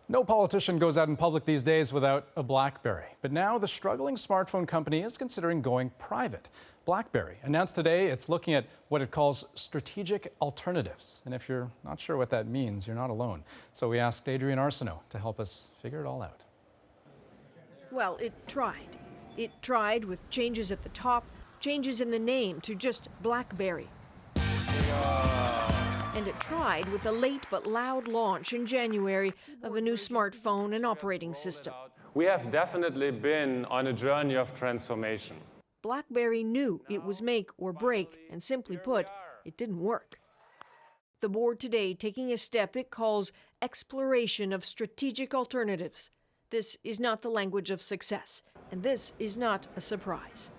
No politician goes out in public these days without a BlackBerry. But now the struggling smartphone company is considering going private. BlackBerry announced today it's looking at what it calls strategic alternatives. And if you're not sure what that means, you're not alone. So we asked ADRIENNE to help us figure it all out. Well, it tried. It tried with changes at the top, changes in the name to just BlackBerry. And it tried with a late but loud launch in January of a new smartphone and operating system. We have definitely been on a journey of transformation. BlackBerry knew it was make or break, and simply put, it didn't work. The board today taking a step it calls exploration of strategic alternatives. This is not the language of success, and this is not a surprise.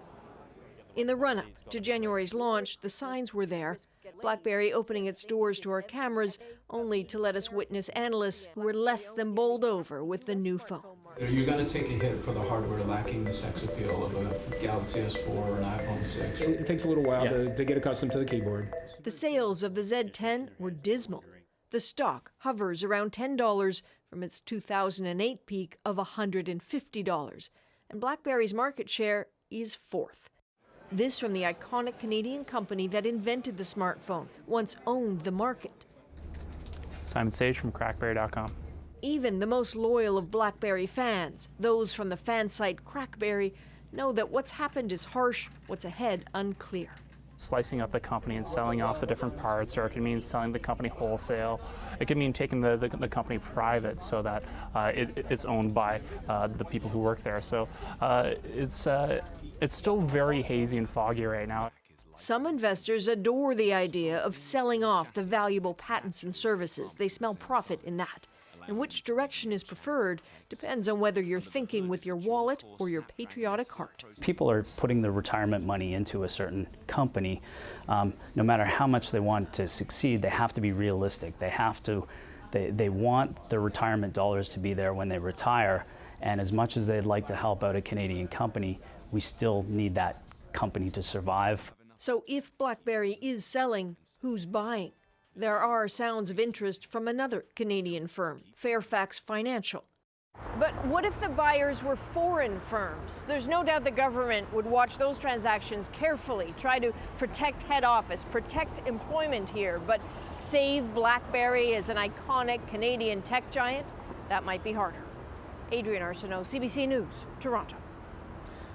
In the run-up to January's launch, the signs were there. BlackBerry opening its doors to our cameras, only to let us witness analysts who were less than bowled over with the new phone. You're going to take a hit for the hardware lacking the sex appeal of a Galaxy S4 or an iPhone 6. It takes a little while to get accustomed to the keyboard. The sales of the Z10 were dismal. The stock hovers around $10 from its 2008 peak of $150. And BlackBerry's market share is fourth. This from the iconic Canadian company that invented the smartphone, once owned the market. Simon Sage from Crackberry.com. Even the most loyal of BlackBerry fans, those from the fan site Crackberry, know that what's happened is harsh, what's ahead unclear. Slicing up the company and selling off the different parts, or it can mean selling the company wholesale. It can mean taking the company private so that it's owned by the people who work there. So it's still very hazy and foggy right now. Some investors adore the idea of selling off the valuable patents and services. They smell profit in that. And which direction is preferred depends on whether you're thinking with your wallet or your patriotic heart. People are putting their retirement money into a certain company. No matter how much they want to succeed, they have to be realistic. They want their retirement dollars to be there when they retire. And as much as they'd like to help out a Canadian company, we still need that company to survive. So if BlackBerry is selling, who's buying? There are sounds of interest from another Canadian firm, Fairfax Financial. But what if the buyers were foreign firms? There's no doubt the government would watch those transactions carefully, try to protect head office, protect employment here, but save BlackBerry as an iconic Canadian tech giant? That might be harder. ADRIENNE, CBC News, Toronto.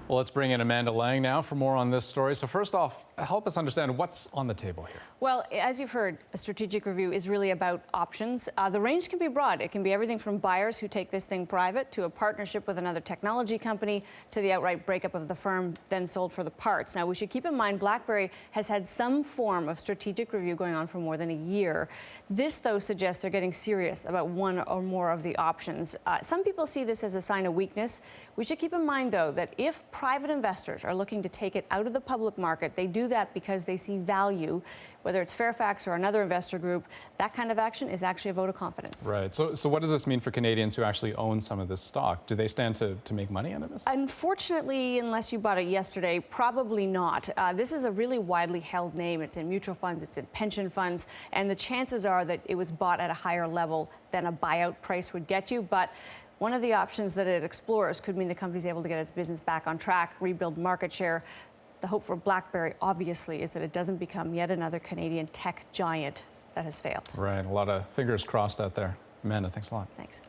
Well, let's bring in Amanda Lang now for more on this story. So first off, help us understand what's on the table here. Well, as you've heard, a strategic review is really about options. The range can be broad. It can be everything from buyers who take this thing private to a partnership with another technology company to the outright breakup of the firm, then sold for the parts. Now, we should keep in mind BlackBerry has had some form of strategic review going on for more than a year. This, though, suggests they're getting serious about one or more of the options. Some people see this as a sign of weakness. We should keep in mind, though, that if private investors are looking to take it out of the public market, they do that because they see value. Whether it's Fairfax or another investor group, that kind of action is actually a vote of confidence. Right. So what does this mean for Canadians who actually own some of this stock? Do they stand to make money out of this? Unfortunately, unless you bought it yesterday, probably not. This is a really widely held name. It's in mutual funds, it's in pension funds, and the chances are that it was bought at a higher level than a buyout price would get you. But one of the options that it explores could mean the company's able to get its business back on track, rebuild market share. The hope for BlackBerry, obviously, is that it doesn't become yet another Canadian tech giant that has failed. Right. A lot of fingers crossed out there. Amanda, thanks a lot. Thanks.